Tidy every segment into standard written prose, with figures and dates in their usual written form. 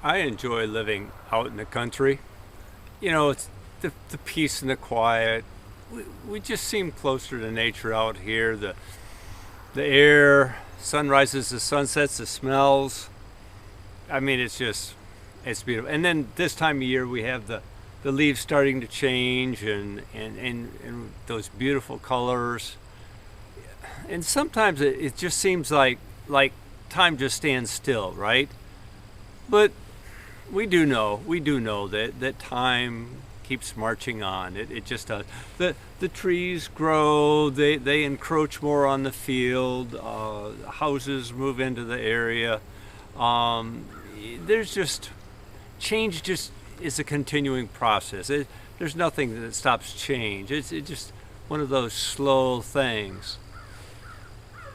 I enjoy living out in the country. It's the peace and the quiet. We just seem closer to nature out here. The air, sunrises, the sunsets, the smells. I mean, it's beautiful. And then this time of year we have the leaves starting to change and those beautiful colors. And sometimes it just seems like time just stands still, right? But we do know that time keeps marching on. It just does. The trees grow, they encroach more on the field, houses move into the area. There's just change just is a continuing process. There's nothing that stops change. It's just one of those slow things.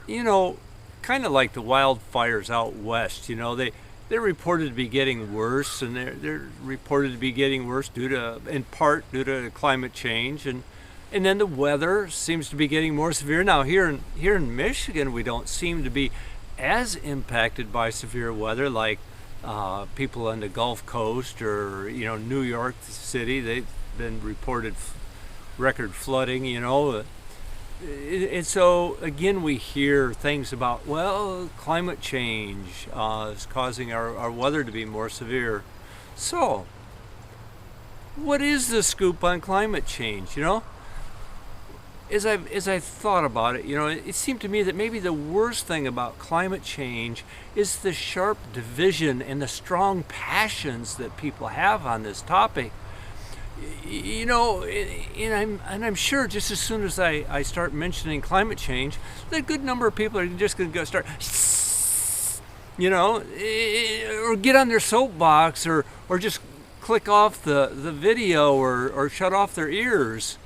You know, Kind of like the wildfires out west. They're reported to be getting worse, and they're reported to be getting worse in part due to climate change, and then the weather seems to be getting more severe. Now here in Michigan, we don't seem to be as impacted by severe weather like people on the Gulf Coast or New York City. They've been reported record flooding. And so again, we hear things about, well, climate change is causing our weather to be more severe. So what is the scoop on climate change? As I thought about it, it seemed to me that maybe the worst thing about climate change is the sharp division and the strong passions that people have on this topic. And I'm sure just as soon as I start mentioning climate change, that a good number of people are just going to go start, or get on their soapbox, or just click off the video, or shut off their ears.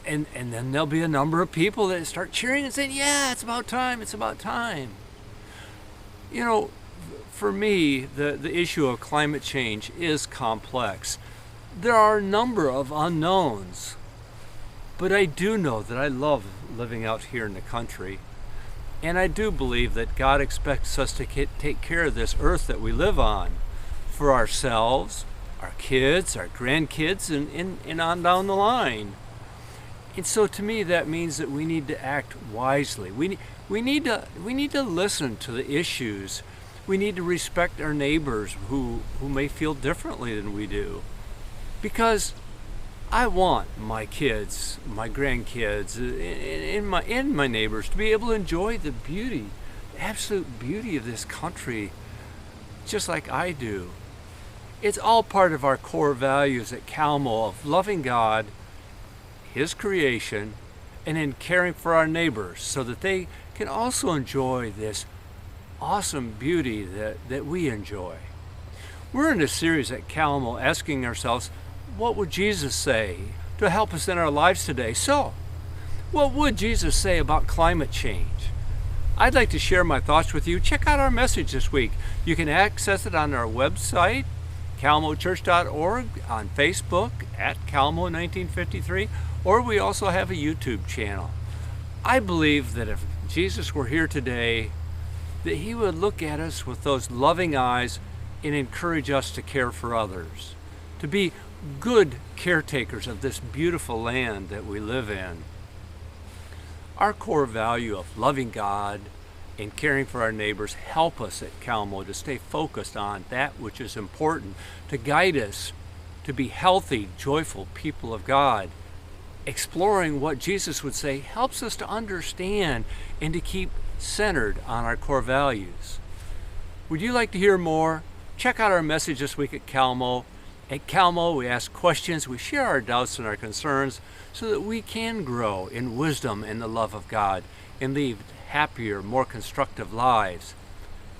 And then there'll be a number of people that start cheering and saying, yeah, it's about time, it's about time. For me, the issue of climate change is complex. There are a number of unknowns, but I do know that I love living out here in the country, and I do believe that God expects us to take care of this earth that we live on for ourselves, our kids, our grandkids, and on down the line. And so to me, that means that we need to act wisely. We need to listen to the issues. We need to respect our neighbors who may feel differently than we do. Because I want my kids, my grandkids, and my neighbors to be able to enjoy the absolute beauty of this country, just like I do. It's all part of our core values at Kalamo of loving God, His creation, and in caring for our neighbors so that they can also enjoy this awesome beauty that we enjoy. We're in a series at Kalamo asking ourselves, what would Jesus say to help us in our lives today? So, what would Jesus say about climate change? I'd like to share my thoughts with you. Check out our message this week. You can access it on our website, calamochurch.org, on Facebook at Kalamo 1953, or we also have a YouTube channel. I believe that if Jesus were here today, that He would look at us with those loving eyes and encourage us to care for others, to be good caretakers of this beautiful land that we live in. Our core value of loving God and caring for our neighbors help us at Kalamo to stay focused on that which is important, to guide us to be healthy, joyful people of God. Exploring what Jesus would say helps us to understand and to keep centered on our core values. Would you like to hear more? Check out our message this week at Kalamo. At Kalamo, we ask questions, we share our doubts and our concerns so that we can grow in wisdom and the love of God and lead happier, more constructive lives.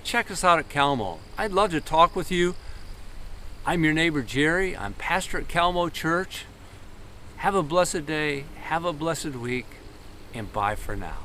Check us out at Kalamo. I'd love to talk with you. I'm your neighbor Jerry. I'm pastor at Kalamo Church. Have a blessed day, have a blessed week, and bye for now.